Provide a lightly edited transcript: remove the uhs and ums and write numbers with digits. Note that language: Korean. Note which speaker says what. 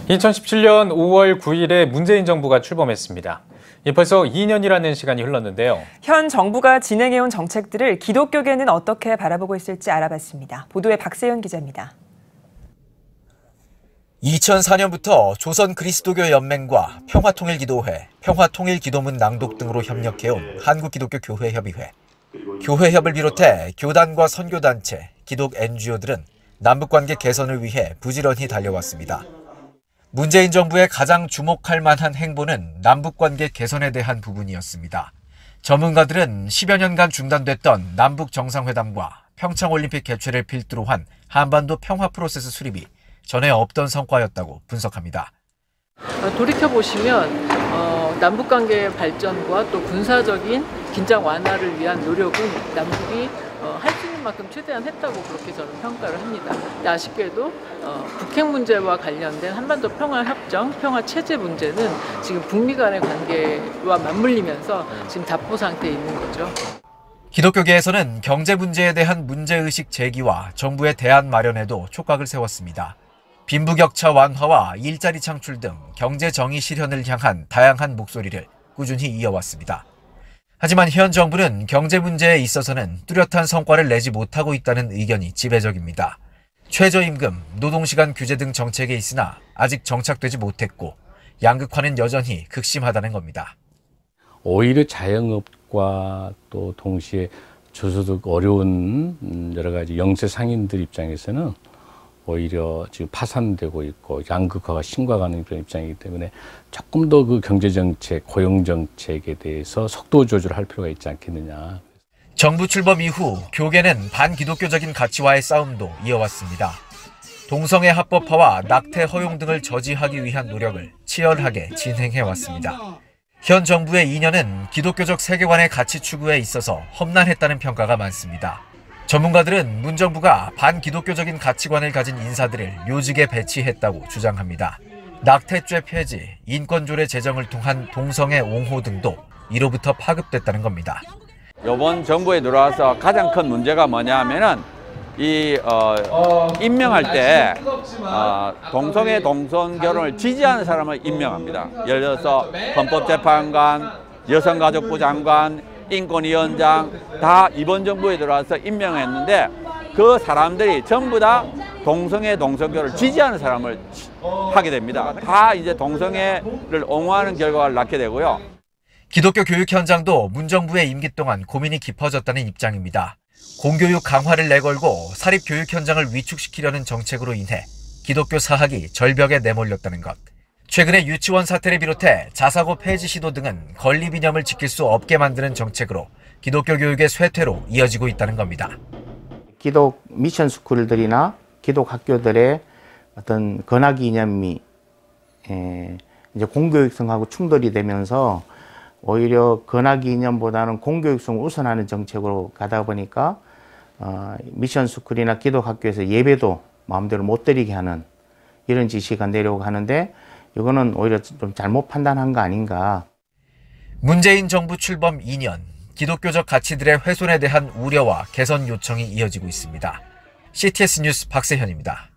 Speaker 1: 2017년 5월 9일에 문재인 정부가 출범했습니다. 벌써 2년이라는 시간이 흘렀는데요.
Speaker 2: 현 정부가 진행해온 정책들을 기독교계는 어떻게 바라보고 있을지 알아봤습니다. 보도에 박세현 기자입니다.
Speaker 3: 2004년부터 조선 그리스도교 연맹과 평화통일기도회, 평화통일기도문 낭독 등으로 협력해온 한국기독교교회협의회, 교회협을 비롯해 교단과 선교단체, 기독 NGO들은 남북관계 개선을 위해 부지런히 달려왔습니다. 문재인 정부의 가장 주목할 만한 행보는 남북관계 개선에 대한 부분이었습니다. 전문가들은 10여 년간 중단됐던 남북 정상회담과 평창올림픽 개최를 필두로 한 한반도 평화 프로세스 수립이 전에 없던 성과였다고 분석합니다.
Speaker 4: 돌이켜보시면 남북관계 발전과 또 군사적인 긴장 완화를 위한 노력은 남북이 할 수 있는 만큼 최대한 했다고 그렇게 저는 평가를 합니다. 근데 아쉽게도 북핵 문제와 관련된 한반도 평화협정, 평화체제 문제는 지금 북미 간의 관계와 맞물리면서 지금 답보 상태에 있는 거죠.
Speaker 3: 기독교계에서는 경제 문제에 대한 문제의식 제기와 정부의 대안 마련에도 촉각을 세웠습니다. 빈부격차 완화와 일자리 창출 등 경제 정의 실현을 향한 다양한 목소리를 꾸준히 이어왔습니다. 하지만 현 정부는 경제 문제에 있어서는 뚜렷한 성과를 내지 못하고 있다는 의견이 지배적입니다. 최저임금, 노동시간 규제 등 정책에 있으나 아직 정착되지 못했고 양극화는 여전히 극심하다는 겁니다.
Speaker 5: 오히려 자영업과 또 동시에 저소득 어려운 여러 가지 영세 상인들 입장에서는 오히려 지금 파산되고 있고 양극화가 심각한 그런 입장이기 때문에 조금 더 그 경제정책, 고용정책에 대해서 속도 조절할 필요가 있지 않겠느냐.
Speaker 3: 정부 출범 이후 교계는 반기독교적인 가치와의 싸움도 이어왔습니다. 동성애 합법화와 낙태 허용 등을 저지하기 위한 노력을 치열하게 진행해왔습니다. 현 정부의 2년은 기독교적 세계관의 가치 추구에 있어서 험난했다는 평가가 많습니다. 전문가들은 문 정부가 반기독교적인 가치관을 가진 인사들을 요직에 배치했다고 주장합니다. 낙태죄 폐지, 인권조례 제정을 통한 동성애 옹호 등도 이로부터 파급됐다는 겁니다.
Speaker 6: 이번 정부에 들어와서 가장 큰 문제가 뭐냐 하면은 임명할 때 동성애 동성 결혼을 지지하는 사람을 임명합니다. 예를 들어서 헌법재판관, 여성가족부 장관, 인권위원장 다 이번 정부에 들어와서 임명했는데 그 사람들이 전부 다 동성애 동성교를 지지하는 사람을 하게 됩니다. 다 이제 동성애를 옹호하는 결과를 낳게 되고요.
Speaker 3: 기독교 교육 현장도 문 정부의 임기 동안 고민이 깊어졌다는 입장입니다. 공교육 강화를 내걸고 사립 교육 현장을 위축시키려는 정책으로 인해 기독교 사학이 절벽에 내몰렸다는 것. 최근에 유치원 사태를 비롯해 자사고 폐지 시도 등은 건립 이념을 지킬 수 없게 만드는 정책으로 기독교 교육의 쇠퇴로 이어지고 있다는 겁니다.
Speaker 7: 기독 미션 스쿨들이나 기독 학교들의 어떤 건학 이념이 이제 공교육성하고 충돌이 되면서 오히려 건학 이념보다는 공교육성을 우선하는 정책으로 가다 보니까 미션 스쿨이나 기독 학교에서 예배도 마음대로 못 드리게 하는 이런 지시가 내려오고 하는데 이거는 오히려 좀 잘못 판단한 거 아닌가.
Speaker 3: 문재인 정부 출범 2년, 기독교적 가치들의 훼손에 대한 우려와 개선 요청이 이어지고 있습니다. CTS 뉴스 박세현입니다.